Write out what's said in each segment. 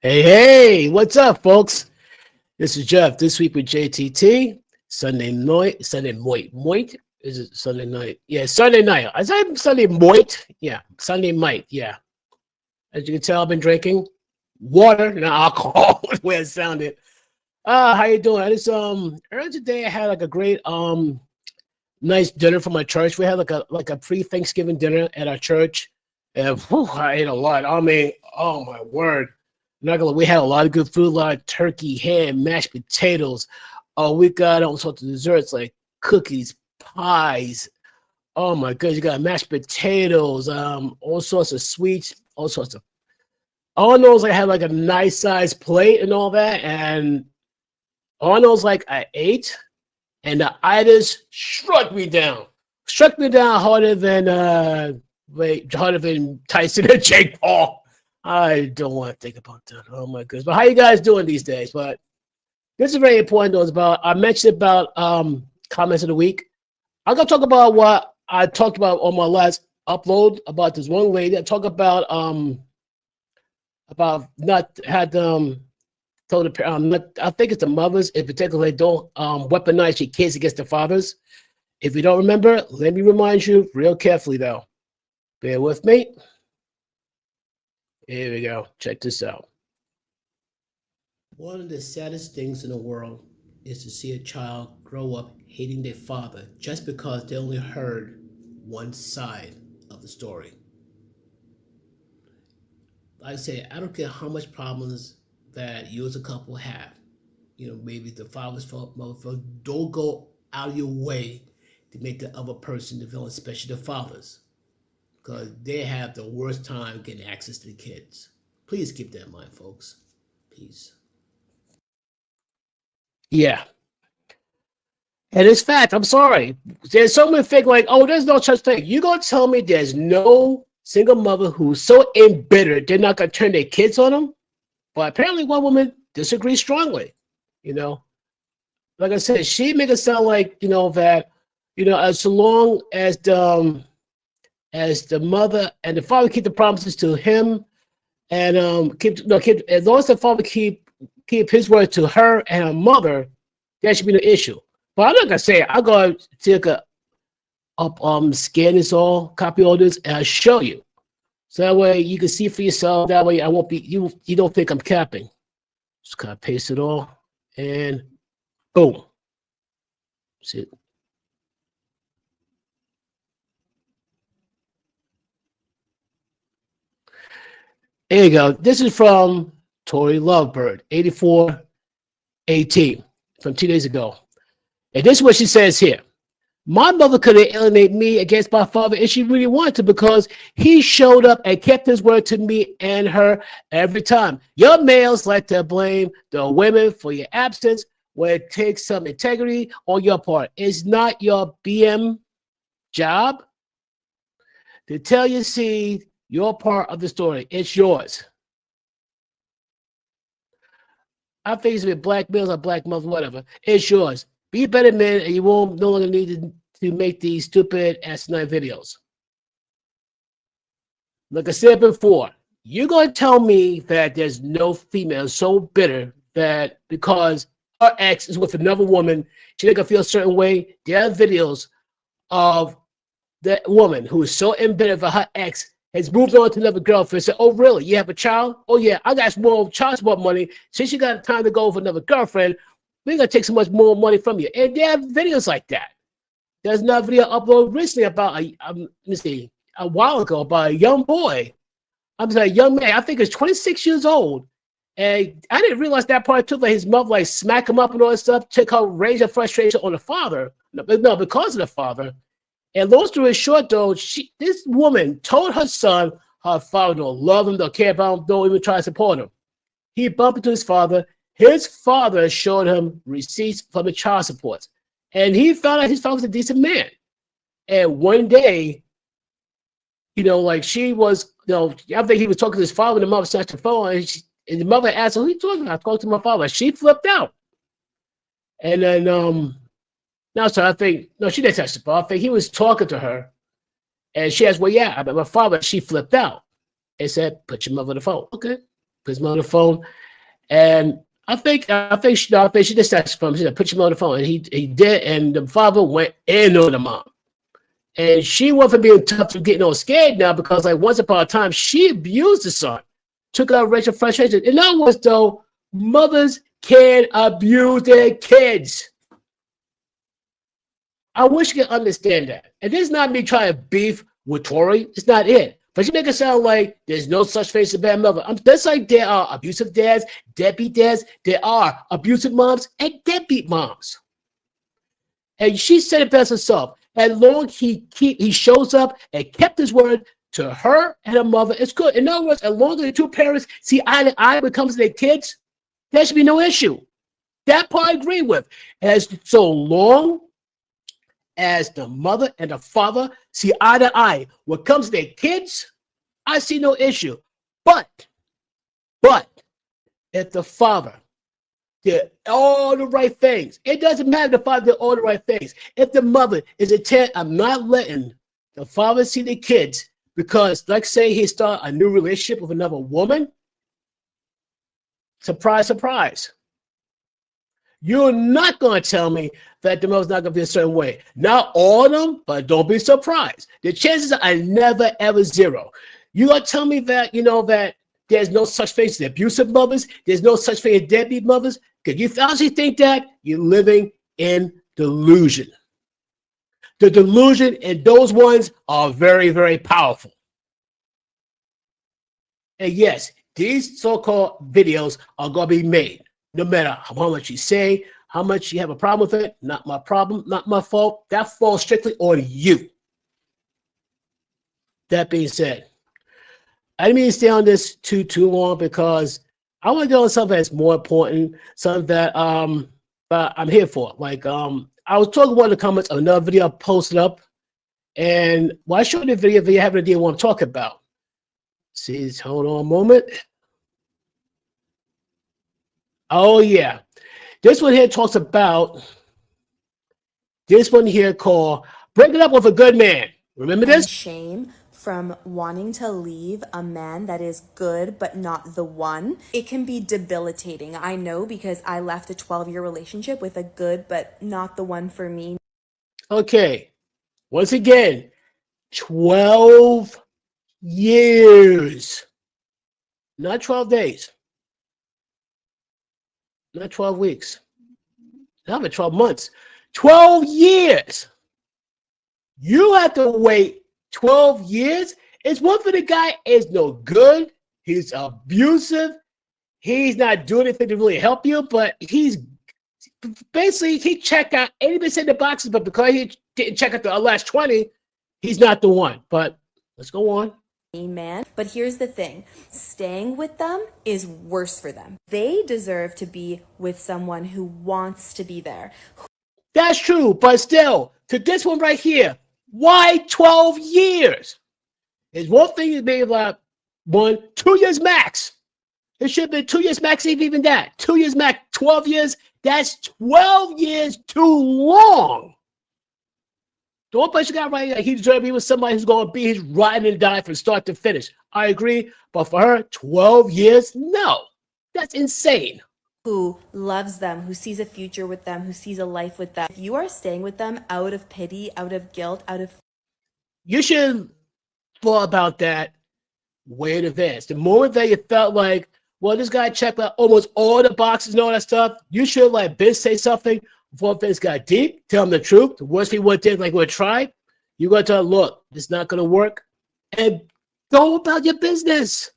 Hey, what's up, folks? This is Jeff. This week with JTT. Sunday night. Is it Sunday night? Yeah, Sunday night. I said Sunday moit. Yeah, Sunday night. Yeah. As you can tell, I've been drinking water and alcohol. The way it sounded. How you doing? I just earlier today I had like a great nice dinner for my church. We had like a pre-Thanksgiving dinner at our church, and whew, I ate a lot. I mean, oh my word. Not gonna. We had a lot of good food, a lot of turkey, ham, mashed potatoes. Oh, we got all sorts of desserts like cookies, pies. Oh my goodness, you got mashed potatoes, all sorts of sweets, all sorts of. All I know is I had like a nice sized plate and all that, and all I know is like I ate, and the itis struck me down harder than Tyson and Jake Paul. I don't want to think about that. Oh my goodness! But how you guys doing these days? But this is very important. Though, about I mentioned about comments of the week. I'm gonna talk about what I talked about on my last upload about this one lady. I talk about not had told the I think it's the mothers in particular don't weaponize your kids against the fathers. If you don't remember, let me remind you real carefully though. Bear with me. Here we go. Check this out. One of the saddest things in the world is to see a child grow up hating their father just because they only heard one side of the story. Like I say, I don't care how much problems that you as a couple have. You know, maybe the father's fault, mother's fault. Don't go out of your way to make the other person the villain, especially the fathers, because they have the worst time getting access to the kids. Please keep that in mind, folks. Peace. Yeah. And it's fact. I'm sorry. There's so many think like, oh, there's no such thing. You gonna tell me there's no single mother who's so embittered they're not gonna turn their kids on them? But apparently one woman disagrees strongly. You know, like I said, she make it sound like, you know, that, you know, as long as the mother and the father keep the promises to him, and keep as long as the father keep his word to her and her mother, that should be no issue. But I'm not gonna say it. I'm gonna take scan this all, copy all this, and I'll show you. So that way you can see for yourself. That way I won't be you don't think I'm capping. Just kind of paste it all and boom. See it. There you go. This is from Tori Lovebird, 8418, from 2 days ago. And this is what she says here. My mother couldn't alienate me against my father if she really wanted to, because he showed up and kept his word to me and her every time. Your males like to blame the women for your absence when it takes some integrity on your part. It's not your BM job to tell you, see, your part of the story. It's yours. I think it's with black males or black mothers, whatever. It's yours. Be a better man, and you won't no longer need to make these stupid asinine videos. Like I said before, you're going to tell me that there's no female so bitter that because her ex is with another woman, she's going to feel a certain way. There are videos of that woman who is so embittered for her ex has moved on to another girlfriend. Said, "Oh, really? You have a child? Oh, yeah. I got more child support money. Since you got time to go for another girlfriend, we're gonna take so much more money from you." And there are videos like that. There's another video uploaded recently about a while ago about a young boy. I'm sorry, a young man. I think he's 26 years old, and I didn't realize that part too. That his mother like smack him up and all that stuff, took her rage and frustration on the father. No, because of the father. And long story short, though, this woman told her son her father don't love him, don't care about him, don't even try to support him. He bumped into his father. His father showed him receipts from the child support. And he found out his father was a decent man. And one day, you know, like she was, you know, I think he was talking to his father, and the mother snatched the phone, and the mother asked, "Who are you talking about?" I talked to my father. She flipped out. And then No, so I think, no, she didn't testify. I think he was talking to her, and she asked, well, yeah, I met my father. She flipped out and said, put your mother on the phone. Okay. Put his mother on the phone. And I think she just testified. She said, put your mother on the phone. And he did, and the father went in on the mom. And she went from being tough to getting all scared now because, like, once upon a time, she abused the son, took out racial frustration. In other words, though, mothers can abuse their kids. I wish you could understand that. And this is not me trying to beef with Tori. It's not it. But you make it sound like there's no such thing as a bad mother. Just like there are abusive dads, deadbeat dads, there are abusive moms and deadbeat moms. And she said it best herself. As long as he shows up and kept his word to her and her mother, it's good. In other words, as long as the two parents see eye to eye when it comes to their kids, there should be no issue. That part I agree with. As so long as the mother and the father see eye to eye when it comes to their kids, I see no issue. But if the father did all the right things, it doesn't matter if the father did all the right things. If the mother is intent of not letting the father see the kids because, like, say he start a new relationship with another woman, surprise, surprise. You're not going to tell me that the mother's not going to be a certain way. Not all of them, but don't be surprised. The chances are never, ever zero. You're going to tell me that, that there's no such thing as abusive mothers, there's no such thing as deadbeat mothers? Because you honestly think that, you're living in delusion. The delusion and those ones are very, very powerful. And yes, these so-called videos are going to be made. No matter how much you say, how much you have a problem with it, not my problem, not my fault. That falls strictly on you. That being said, I didn't mean to stay on this too long because I want to go on something that's more important, something that I'm here for. Like I was talking about in the comments of another video I posted up, and why I showed the video if you have an idea what I'm talking about. See, hold on a moment. Oh, yeah. This one here talks about this one here called Breaking Up with a Good Man. Remember this? Shame from wanting to leave a man that is good but not the one. It can be debilitating. I know because I left a 12-year relationship with a good but not the one for me. Okay. Once again, 12 years. Not 12 days. Not 12 weeks. Not even 12 months. 12 years. You have to wait 12 years. It's one for the guy is no good. He's abusive. He's not doing anything to really help you, but he's basically, he checked out 80% of the boxes, but because he didn't check out the last 20, he's not the one. But let's go on. Man, but here's the thing, staying with them is worse for them. They deserve to be with someone who wants to be there. That's true, but still, to this one right here, why 12 years? There's one thing is maybe like 2 years max. It should be 2 years max, even that. 2 years max, 12 years, that's 12 years too long. The one place you got right here, he deserves to be with somebody who's going to be his ride and die from start to finish. I agree. But for her, 12 years? No. That's insane. Who loves them, who sees a future with them, who sees a life with them. If you are staying with them out of pity, out of guilt, out of... You should thought about that way in advance. The moment that you felt like, well, this guy checked out almost all the boxes and all that stuff, you should like Ben say something. Before things got deep, tell him the truth. The worst he would do, like would try. You got to tell him, look, this is not going to work, and go about your business.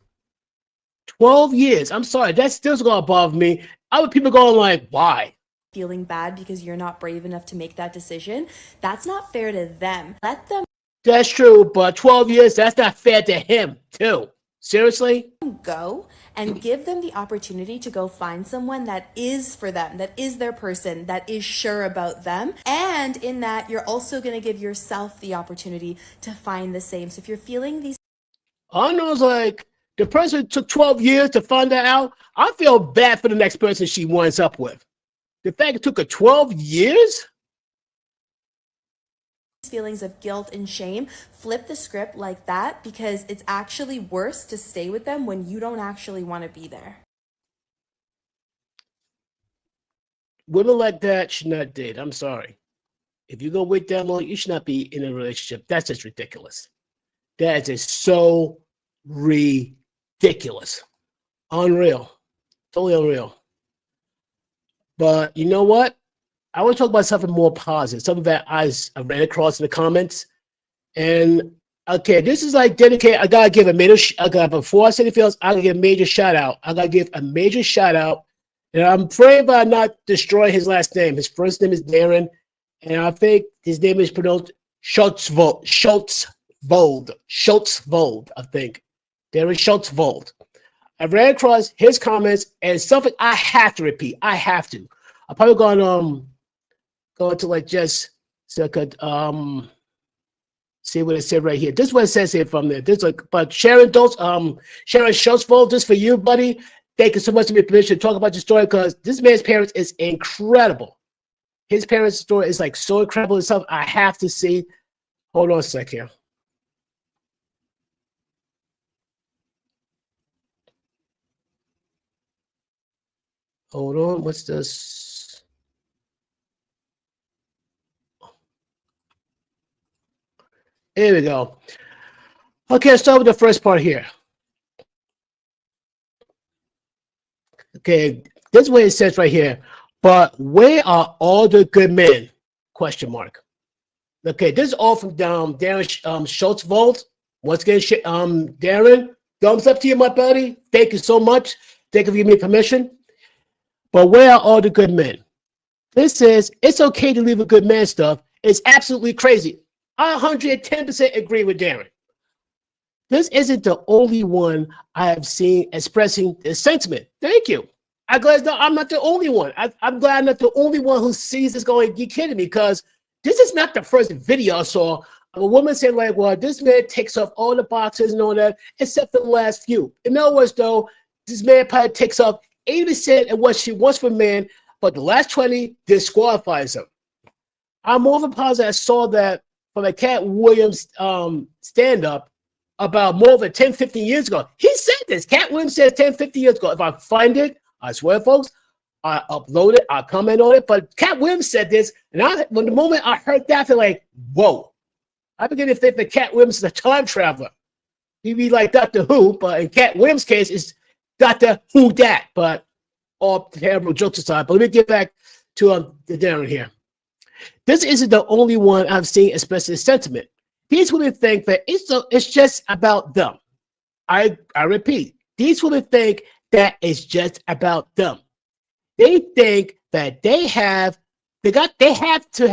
12 years. I'm sorry, that's still going to bother me. Other people going like, why? Feeling bad because you're not brave enough to make that decision. That's not fair to them. Let them. That's true, but 12 years, that's not fair to him, too. Seriously? Go and give them the opportunity to go find someone that is for them, that is their person, that is sure about them. And in that, you're also going to give yourself the opportunity to find the same. So if you're feeling these... I know it's like the person took 12 years to find that out. I feel bad for the next person she winds up with. The fact it took her 12 years? feelings of guilt and shame, flip the script like that, because it's actually worse to stay with them when you don't actually want to be there. Women like that should not date. I'm sorry. If you go wait that long, you should not be in a relationship. That's just ridiculous. That is just so ridiculous. Unreal. Totally unreal. But you know what? I want to talk about something more positive, something that I ran across in the comments. And okay, this is like dedicated. I gotta give a major. Before I say anything else, I gotta give a major shout out. I gotta give a major shout out. And I'm praying about not destroying his last name. His first name is Darren, and I think his name is pronounced Schultzvold. I think Darren Schultzvold. I ran across his comments, and something I have to repeat. I have to. I'm probably going to like just so I could see what it said right here. This is what it says here from there. This like, but Sharon Schultzvold, this for you, buddy. Thank you so much for your permission to talk about your story, because this man's parents is incredible. His parents' story is like so incredible and something I have to see. Hold on a sec here. Hold on, what's this? Here we go. Okay, let's start with the first part here. Okay, this is what it says right here. But where are all the good men? Question mark. Okay, this is all from Darren Schultzvold. Once again, Darren, thumbs up to you, my buddy. Thank you so much. Thank you for giving me permission. But where are all the good men? This says it's okay to leave a good man stuff. It's absolutely crazy. I 110% agree with Darren. This isn't the only one I have seen expressing this sentiment. Thank you. I'm glad I'm not the only one. I'm glad I'm not the only one who sees this going, you kidding me? Because this is not the first video I saw of a woman saying like, well, this man takes off all the boxes and all that, except for the last few. In other words, though, this man probably takes off 80% of what she wants from men, but the last 20 disqualifies him. I'm more than positive I saw that from a Cat Williams stand-up about more than 10, 15 years ago. He said this. Cat Williams said 10, 15 years ago. If I find it, I swear, folks, I upload it, I comment on it. But Cat Williams said this, and when the moment I heard that, I feel like, whoa. I begin to think that Cat Williams is a time traveler. He'd be like Dr. Who, but in Cat Williams' case, it's Dr. Who Dat. But all terrible jokes aside, but let me get back to the Darren here. This isn't the only one I've seen express this sentiment. These women think that it's just about them. I repeat, these women think that it's just about them. They think that they have to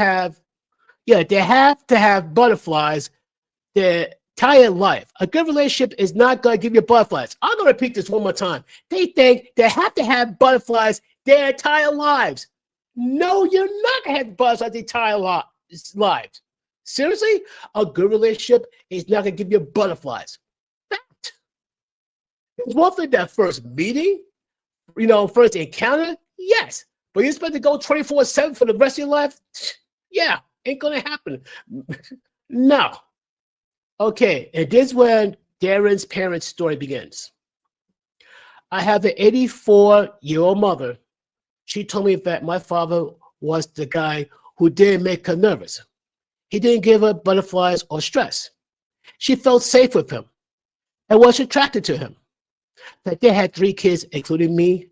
have butterflies their entire life. A good relationship is not going to give you butterflies. I'm going to repeat this one more time. They think they have to have butterflies their entire lives. No, you're not going to have butterflies their entire lives. Seriously? A good relationship is not going to give you butterflies. Fact. It's one thing that first meeting, first encounter, yes. But you're supposed to go 24/7 for the rest of your life? Yeah, ain't going to happen. No. Okay, and this is when Darren's parents' story begins. I have an 84-year-old mother. She told me that my father was the guy who didn't make her nervous. He didn't give her butterflies or stress. She felt safe with him and was attracted to him. That they had 3 kids, including me,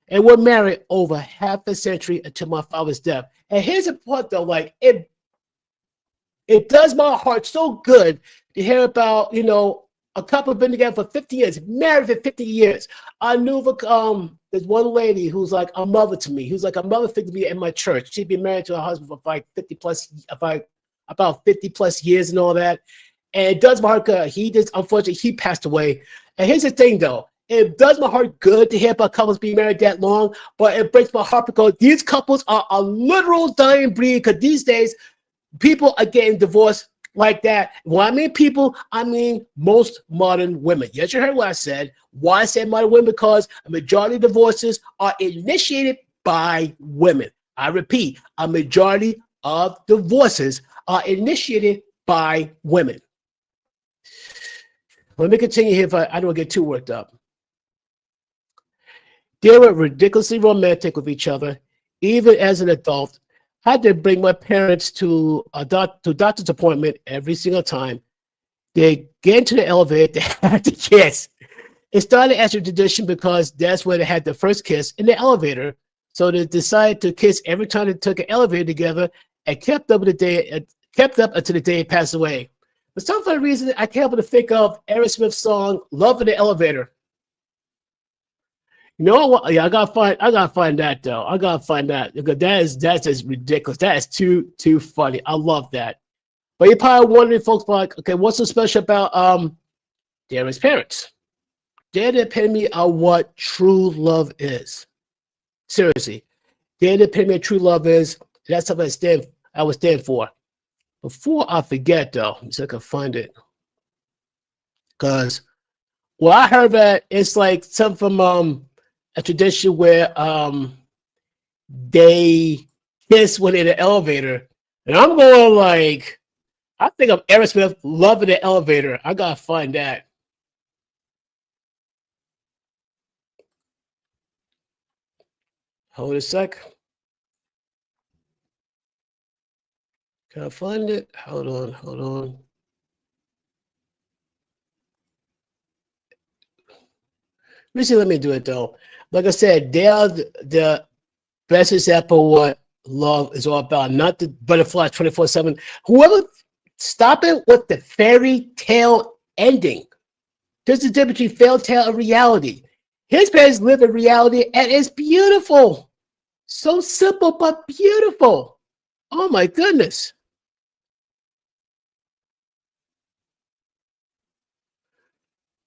and were married over half a century until my father's death. And here's the part, though, like it does my heart so good to hear about, a couple been together for 50 years, married for 50 years. I knew there's one lady who's like a mother to me, who's like a mother figure to me in my church. She'd been married to her husband for like about 50 plus years and all that. And it does my heart good. Unfortunately, he passed away. And here's the thing, though. It does my heart good to hear about couples being married that long, but it breaks my heart because these couples are a literal dying breed, because these days, people are getting divorced like that. When I mean people, I mean most modern women. Yes, you heard what I said. Why I said modern women? Because a majority of divorces are initiated by women. I repeat, a majority of divorces are initiated by women. Let me continue here if I don't get too worked up. They were ridiculously romantic with each other. Even as an adult, I had to bring my parents to a doctor's appointment every single time. They get into the elevator, they had to kiss. It started as a tradition because that's where they had the first kiss in the elevator. So they decided to kiss every time they took an elevator together and kept up until the day he passed away. For some funny reason, I can't help but to think of Aerosmith's song "Love in the Elevator." You know what? Yeah, I gotta find that though. I gotta find that because that's just ridiculous. That is too funny. I love that. But you're probably wondering, folks, like, okay, what's so special about Darren's parents? They're the epitome of what true love is. Seriously, they're the epitome of true love is. That's something I would stand for. Before I forget, though, so I can find it, because I heard that it's like something from a tradition where they kiss when in the elevator, and I'm going like, I think of Aerosmith "Love in the Elevator." I gotta find that. Hold a sec. Can I find it? Hold on. Let me do it though. Like I said, they are the best example of what love is all about. Not the butterfly 24/7. Whoever stop it with the fairy tale ending. There's a difference between fairy tale and reality. His parents live in reality and it's beautiful. So simple but beautiful. Oh my goodness.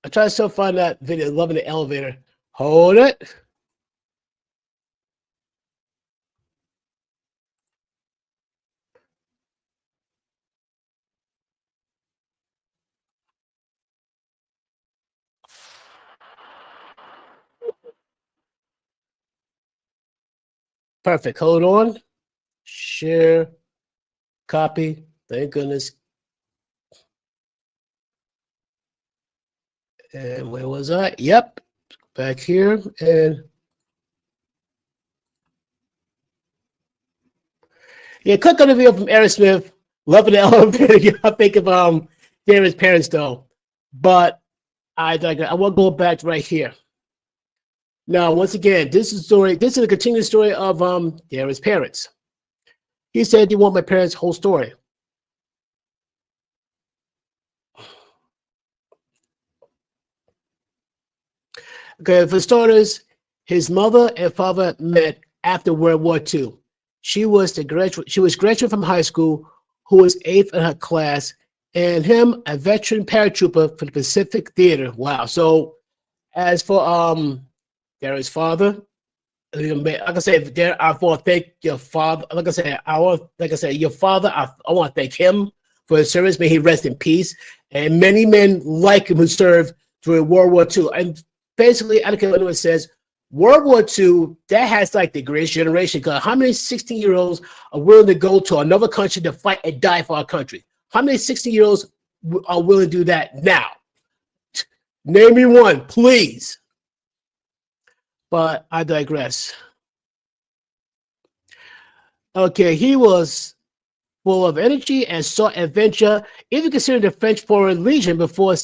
I try to still find that video, Love in the Elevator. Hold it. Perfect. Hold on. Share. Copy. Thank goodness. And where was I? Yep. Back here. And yeah, click on the video from Aerosmith. Love in the Elevator. I think of Darren's parents though. But I want to go back right here. Now, once again, this is a continued story of Darren's parents. He said, "You want my parents' whole story." Okay, for starters, his mother and father met after World War II. She was graduate from high school, who was 8th in her class, and him, a veteran paratrooper for the Pacific Theater. Wow. So as for Darren's father, like I said, I want to thank your father. Like I said, your father. I want to thank him for his service. May he rest in peace. And many men like him who served during World War II. And basically, I don't care what anyone says, World War II, that has like the greatest generation. Because how many 16-year-olds are willing to go to another country to fight and die for our country? How many 16-year-olds are willing to do that now? Name me one, please. But I digress. Okay, he was full of energy and sought adventure, even considering the French Foreign Legion before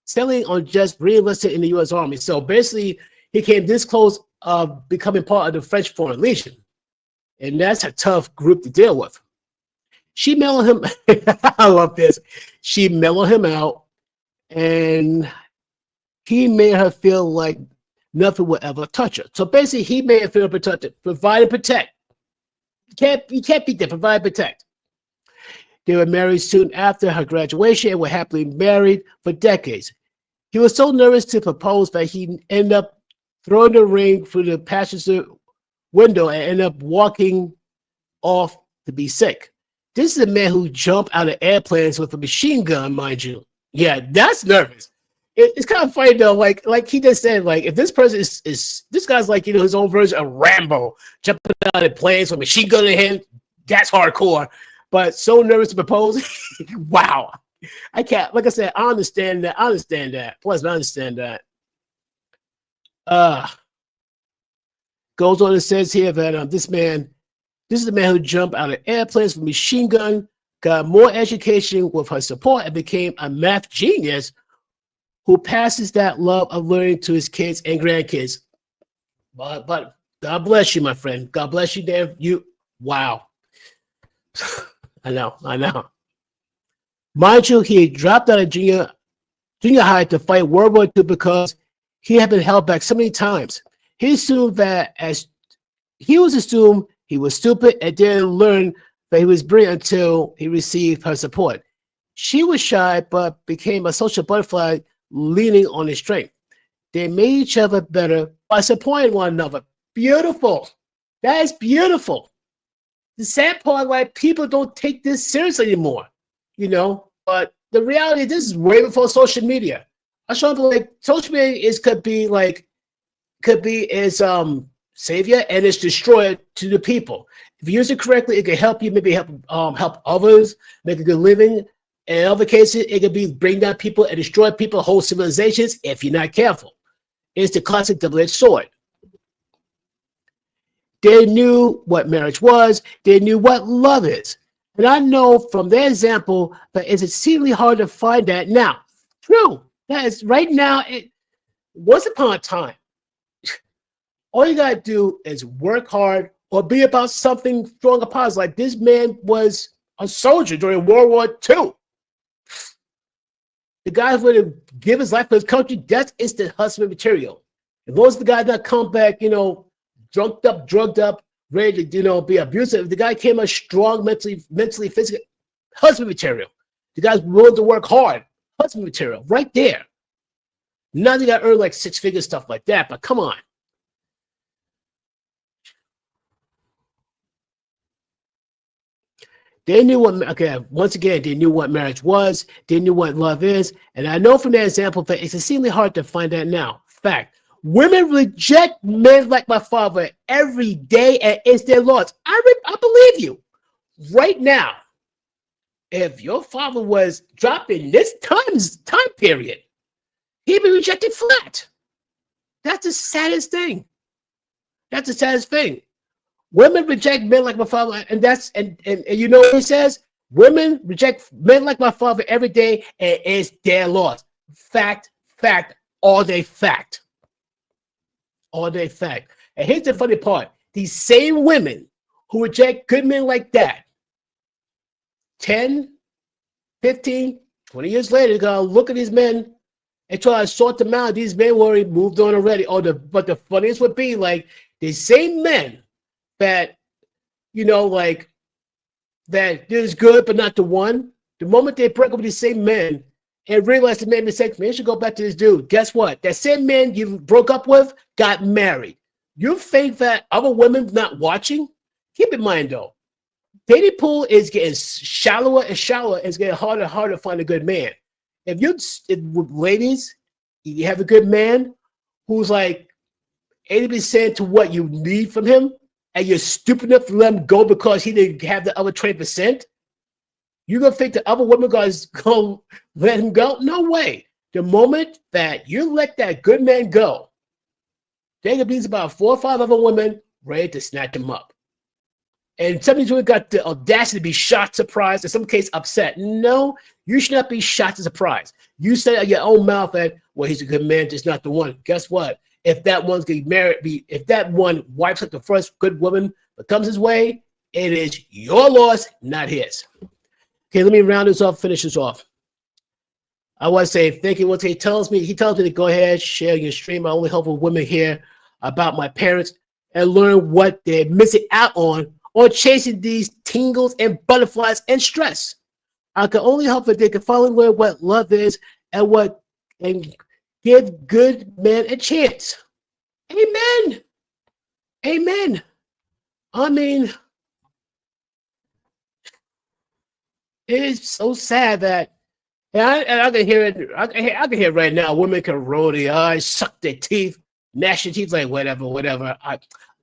settling on just re-enlisted in the U.S. Army. So basically, he came this close of becoming part of the French Foreign Legion. And that's a tough group to deal with. She mellowed him. I love this. She mellowed him out, and he made her feel like nothing would ever touch her. So basically, he made her feel protected. Provide and protect. You can't beat that. Provide and protect. They were married soon after her graduation and were happily married for decades. He was so nervous to propose that he ended up throwing the ring through the passenger window and ended up walking off to be sick. This is a man who jumped out of airplanes with a machine gun, mind you. Yeah, that's nervous. It's kind of funny though, like he just said, like if this person is this guy's like his own version of Rambo, jumping out of planes with a machine gun in hand, That's hardcore. But so nervous to propose. Wow. I can't, like I said, I understand that. I understand that. Plus, I understand that. Goes on and says here that this is the man who jumped out of airplanes with a machine gun, got more education with her support, and became a math genius who passes that love of learning to his kids and grandkids. But God bless you, my friend. God bless you, Dan. Wow. I know. Mind you, he dropped out of junior high to fight World War II because he had been held back so many times. He assumed that he was stupid and didn't learn that he was brilliant until he received her support. She was shy, but became a social butterfly, leaning on his strength. They made each other better by supporting one another. Beautiful. That is beautiful. The sad part, why people don't take this seriously anymore, But the reality, this is way before social media. I show people like social media could be its savior and its destroyer to the people. If you use it correctly, it can help you, maybe help others, make a good living. In other cases, it could bring down people and destroy people, whole civilizations, if you're not careful. It's the classic double-edged sword. They knew what marriage was. They knew what love is. And I know from their example that it's exceedingly hard to find that now. True. That is right now. Once upon a time, all you got to do is work hard or be about something strong or positive. Like this man was a soldier during World War II. The guy who would give his life for his country, that's instant husband material. As long as the guy not come back, drugged up, ready to, be abusive. If the guy came out strong mentally, physically, husband material. The guy's willing to work hard, husband material, right there. Now you got to earn like six-figure stuff like that, but come on. They knew once again, they knew what marriage was. They knew what love is. And I know from that example that it's exceedingly hard to find that now. Fact. Women reject men like my father every day, and it's their loss. I believe you. Right now, if your father was dropped in this time period, he'd be rejected flat. That's the saddest thing. That's the saddest thing. Women reject men like my father, and you know what he says? Women reject men like my father every day, and it's their loss. Fact, all day fact. All day fact. And here's the funny part. These same women who reject good men like that, 10, 15, 20 years later, they're going to look at these men and try to sort them out. These men were already moved on already. But the funniest would be like the same men that, that is good but not the one. The moment they break up with these same men and realize they made mistakes, man, you should go back to this dude. Guess what? That same man you broke up with got married. You think that other women not watching? Keep in mind, though, dating pool is getting shallower and shallower, and it's getting harder and harder to find a good man. Ladies, you have a good man who's like 80% to what you need from him, and you're stupid enough to let him go because he didn't have the other 20%, you're going to think the other woman guys going to let him go? No way. The moment that you let that good man go, there could be about 4 or 5 other women ready to snatch him up. And some of these women got the audacity to be shocked, surprised, in some case upset. No, you should not be shocked and surprised. You said out your own mouth that, well, he's a good man, just not the one. Guess what? If that one's getting married, if that one wipes up the first good woman that comes his way, it is your loss, not his. Okay, let me round this off, finish this off. I want to say thank you. He tells me to go ahead, share your stream. I only help with women here about my parents and learn what they're missing out on or chasing these tingles and butterflies and stress. I can only help if they can finally learn what love is and give good men a chance. Amen. Amen. I mean, it's so sad that, and I can hear it. I can hear it right now. Women can roll their eyes, suck their teeth, gnash their teeth, like whatever.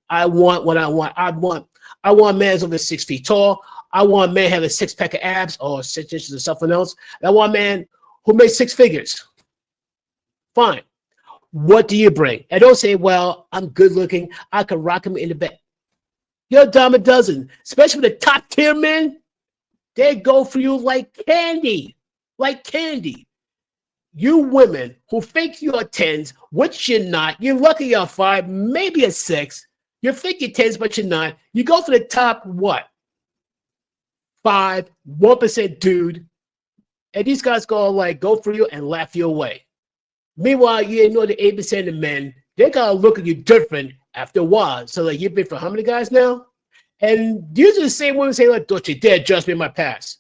I want what I want. I want a man that's over 6 feet tall. I want a man having a six-pack of abs or 6 inches of something else. And I want a man who makes six figures. Fine. What do you bring? And don't say, well, I'm good looking. I can rock him in the bed. You're a dime a dozen, especially the top tier men. They go for you like candy. Like candy. You women who think you're 10s, which you're not. You're lucky you're 5, maybe a 6. You think you're 10s, but you're not. You go for the top, what? 5, 1% dude. And these guys go for you and laugh you away. Meanwhile, you know the 8% of men, they gotta look at you different after a while. So like you've been for how many guys now? And usually the same women say, like, don't you dare judge me in my past.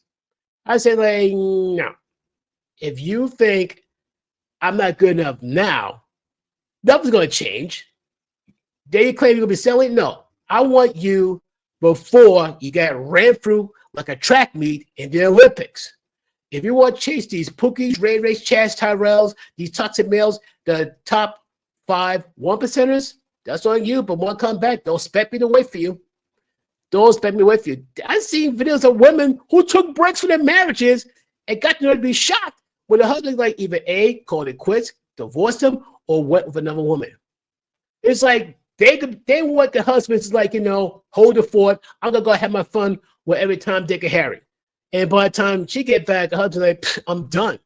I say, like, no. If you think I'm not good enough now, nothing's gonna change. Then you claim you're gonna be selling? No. I want you before you got ran through like a track meet in the Olympics. If you want to chase these Pookies, Ray Rays, Chaz, Tyrells, these toxic males, the top 5 1%ers, that's on you. But when I come back, don't expect me to wait for you. Don't expect me to wait for you. I've seen videos of women who took breaks from their marriages and got to be shocked when the husband like either A, called it quits, divorced them, or went with another woman. It's like they want the husbands to like, hold the fort. I'm going to go have my fun with every Tom, Dick, and Harry. And by the time she get back, the husband's like, I'm done.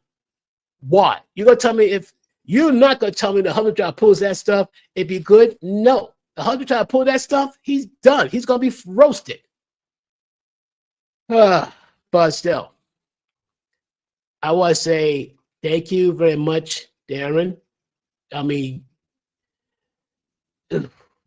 Why? You're going to tell me if you're not going to tell me the husband try to pull that stuff, it'd be good? No. The husband try to pull that stuff, he's done. He's going to be roasted. But still, I want to say thank you very much, Darren. I mean,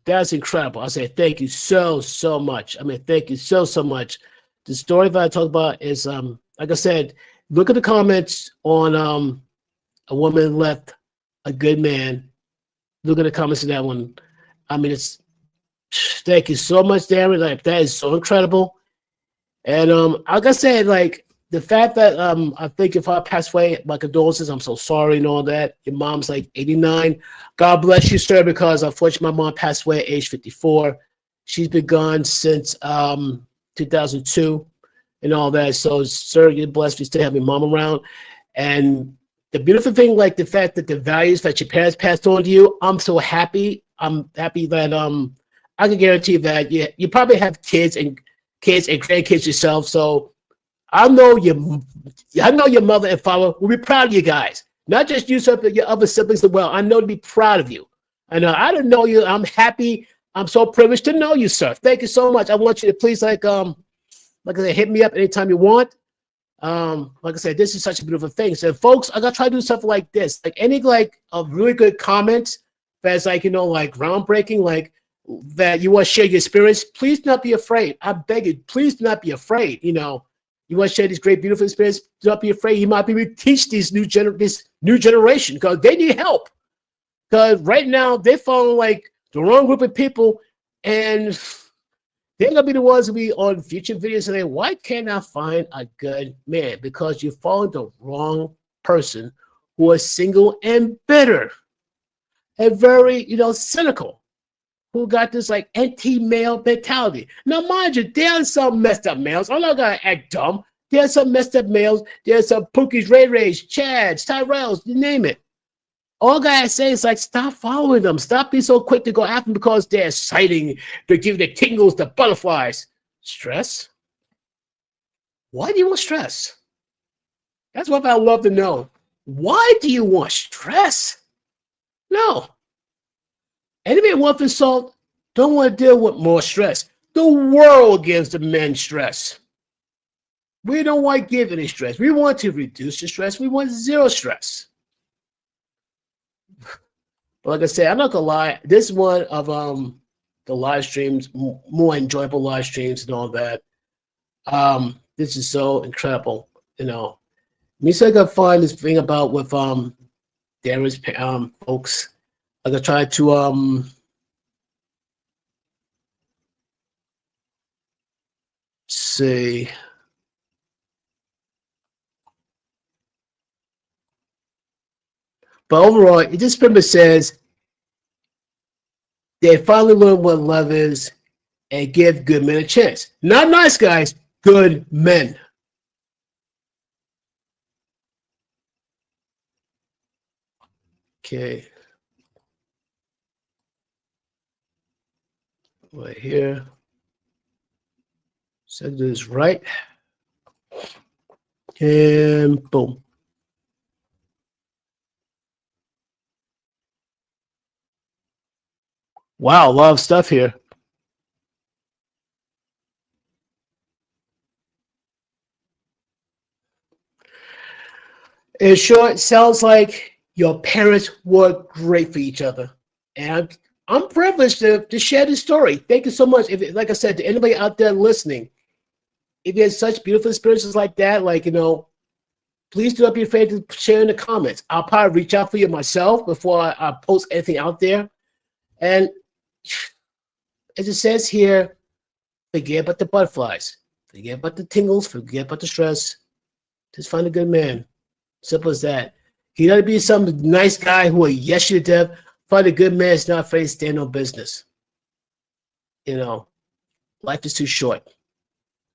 that's incredible. I say thank you so much. I mean, thank you so much. The story that I talk about is, like I said, look at the comments on a woman left a good man. Look at the comments of that one. I mean, thank you so much, Darren. Like, that is so incredible. And like I said, like the fact that I think if I pass away, my condolences, I'm so sorry and all that. Your mom's like 89. God bless you, sir, because unfortunately my mom passed away at age 54. She's been gone since 2002 and all that. So, sir, you're blessed. You still have your mom around. And the beautiful thing, like the fact that the values that your parents passed on to you, I'm so happy. I'm happy that I can guarantee that you probably have kids and grandkids yourself. So I know your mother and father will be proud of you guys. Not just you, but your other siblings as well. I know to be proud of you. And I don't know you. I'm happy. I'm so privileged to know you, sir. Thank you so much. I want you to please, like I said, hit me up anytime you want. Like I said, this is such a beautiful thing. So, folks, I gotta try to do something like this. Like any a really good comments that's like like groundbreaking, like that you want to share your experience. Please do not be afraid. I beg you, please do not be afraid. You want to share this great, beautiful experience. Do not be afraid. You might be able to teach this new generation because they need help. Because right now they're following like the wrong group of people, and they're gonna be the ones who be on future videos saying, "Why can't I find a good man?" Because you followed the wrong person who is single and bitter and very, cynical, who got this like anti-male mentality. Now, mind you, there's some messed up males. I'm not gonna act dumb. There's some messed up males. There's some Pookies, Ray Rays, Chads, Tyrells, you name it. All I gotta say is like, stop following them. Stop being so quick to go after them because they're exciting. They give you the tingles, the butterflies. Stress? Why do you want stress? That's what I love to know. Why do you want stress? No. Anybody want insult don't want to deal with more stress. The world gives the men stress. We don't want to give any stress. We want to reduce the stress. We want zero stress. But like I said, I'm not gonna lie. This is one of the live streams, more enjoyable live streams and all that. This is so incredible. Me so I gotta find this thing about with Darren's folks. I'm gonna try to see. But overall, it just pretty much says they finally learned what love is. and give good men a chance. Not nice guys, good men. Okay. Right here. So do this right. And boom. Wow, a lot of stuff here. In short, sounds like your parents were great for each other. And I'm privileged to share this story. Thank you so much. If, like I said, to anybody out there listening, if you had such beautiful experiences like that, like, please do not be afraid to share in the comments. I'll probably reach out for you myself before I post anything out there. And as it says here, forget about the butterflies. Forget about the tingles. Forget about the stress. Just find a good man. Simple as that. He doesn't be some nice guy who will yes you to death. Find a good man is not afraid to stand on business. Life is too short.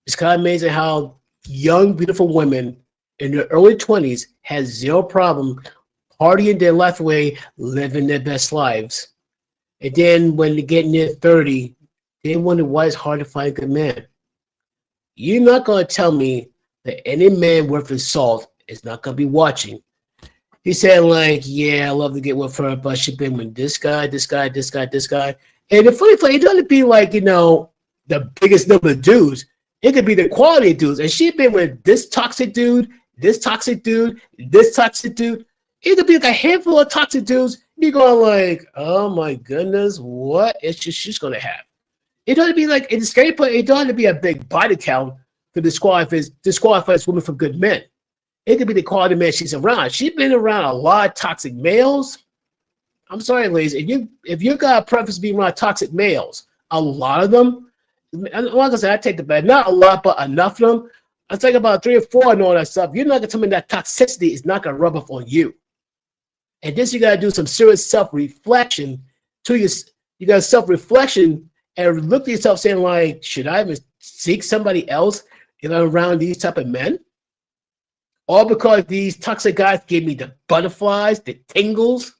It's kind of amazing how young, beautiful women in their early 20s has zero problem partying their life away, living their best lives. And then when they get near 30, they wonder why it's hard to find a good man. You're not going to tell me that any man worth his salt is not going to be watching. He said, like, yeah, I love to get with her, but she's been with this guy, this guy, this guy, this guy. And the funny thing, it doesn't be like, the biggest number of dudes. It could be the quality of dudes. And she's been with this toxic dude, this toxic dude, this toxic dude. It could be like a handful of toxic dudes. You're going like, oh my goodness, what is she's going to have? It doesn't be like, in the scary part, it doesn't be a big body count to disqualify this woman from good men. It could be the quality man she's around. She's been around a lot of toxic males. I'm sorry, ladies. If you got a preference being around toxic males, a lot of them, like I said, I take the bad. Not a lot, but enough of them. I think about 3 or 4 and all that stuff. You're not going to tell me that toxicity is not going to rub off on you. And this, you got to do some serious self-reflection. You got self-reflection and look at yourself saying, like, should I even seek somebody else if I'm around these type of men? All because these toxic guys gave me the butterflies, the tingles.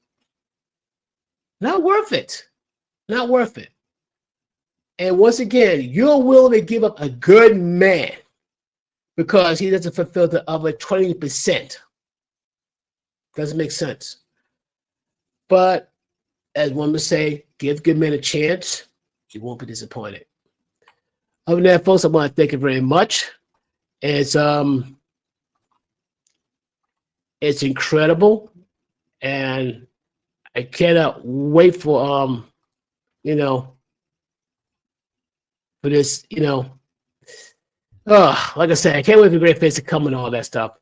Not worth it. Not worth it. And once again, you're willing to give up a good man because he doesn't fulfill the other 20%. Doesn't make sense. But as one would say, give good men a chance. You won't be disappointed. Other than that, folks, I want to thank you very much. It's incredible, and I cannot wait for for this, like I said, I can't wait for Great Face to come and all that stuff.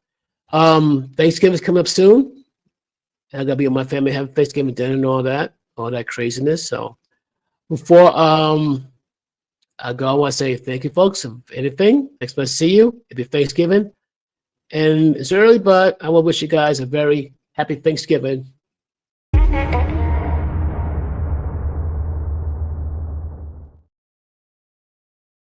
Thanksgiving's coming up soon. I gotta be with my family, have Thanksgiving dinner and all that craziness. So before I go, I want to say thank you, folks. If anything, expect to see you. It'll be Thanksgiving. And it's early, but I want to wish you guys a very happy Thanksgiving.